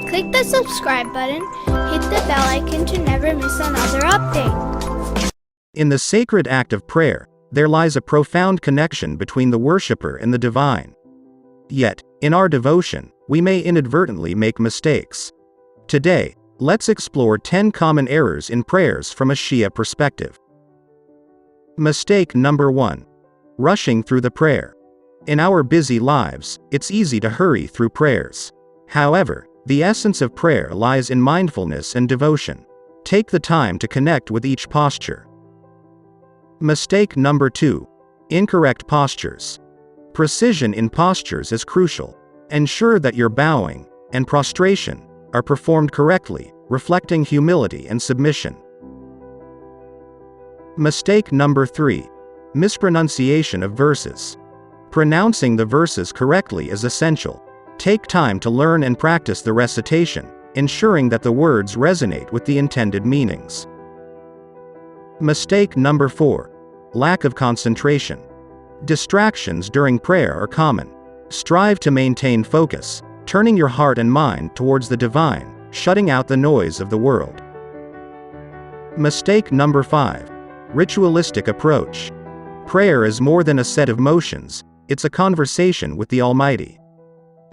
Click the subscribe button, hit the bell icon to never miss another update. In the sacred act of prayer, there lies a profound connection between the worshipper and the divine. Yet, in our devotion, we may inadvertently make mistakes. Today, let's explore 10 common errors in prayers from a Shia perspective. Mistake number 1. Rushing through the prayer. In our busy lives, it's easy to hurry through prayers. However, the essence of prayer lies in mindfulness and devotion. Take the time to connect with each posture. Mistake number 2. Incorrect postures. Precision in postures is crucial. Ensure that your bowing and prostration are performed correctly, reflecting humility and submission. Mistake number 3. Mispronunciation of verses. Pronouncing the verses correctly is essential. Take time to learn and practice the recitation, ensuring that the words resonate with the intended meanings. Mistake number 4. Lack of concentration. Distractions during prayer are common. Strive to maintain focus, turning your heart and mind towards the divine, shutting out the noise of the world. Mistake number 5. Ritualistic approach. Prayer is more than a set of motions, it's a conversation with the Almighty.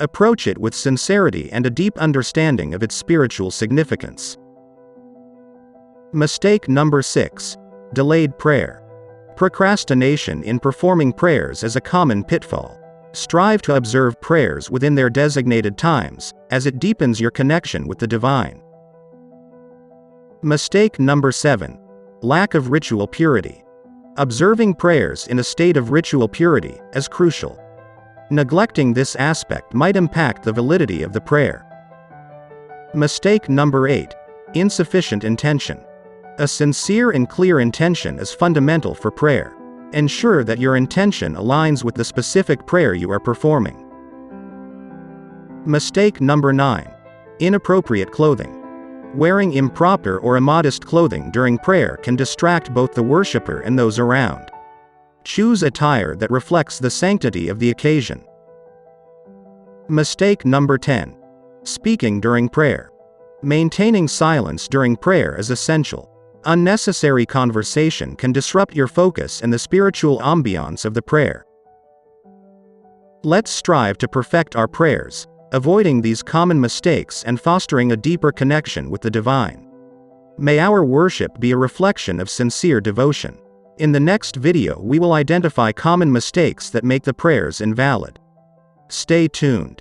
Approach it with sincerity and a deep understanding of its spiritual significance. Mistake number 6. Delayed prayer. Procrastination in performing prayers is a common pitfall. Strive to observe prayers within their designated times, as it deepens your connection with the divine. Mistake number 7. Lack of ritual purity. Observing prayers in a state of ritual purity is crucial. Neglecting this aspect might impact the validity of the prayer. Mistake number 8. Insufficient intention. A sincere and clear intention is fundamental for prayer. Ensure that your intention aligns with the specific prayer you are performing. Mistake number 9. Inappropriate clothing. Wearing improper or immodest clothing during prayer can distract both the worshipper and those around. Choose attire that reflects the sanctity of the occasion. Mistake number 10. Speaking during prayer. Maintaining silence during prayer is essential. Unnecessary conversation can disrupt your focus and the spiritual ambiance of the prayer. Let's strive to perfect our prayers, avoiding these common mistakes and fostering a deeper connection with the divine. May our worship be a reflection of sincere devotion. In the next video we will identify common mistakes that make the prayers invalid. Stay tuned.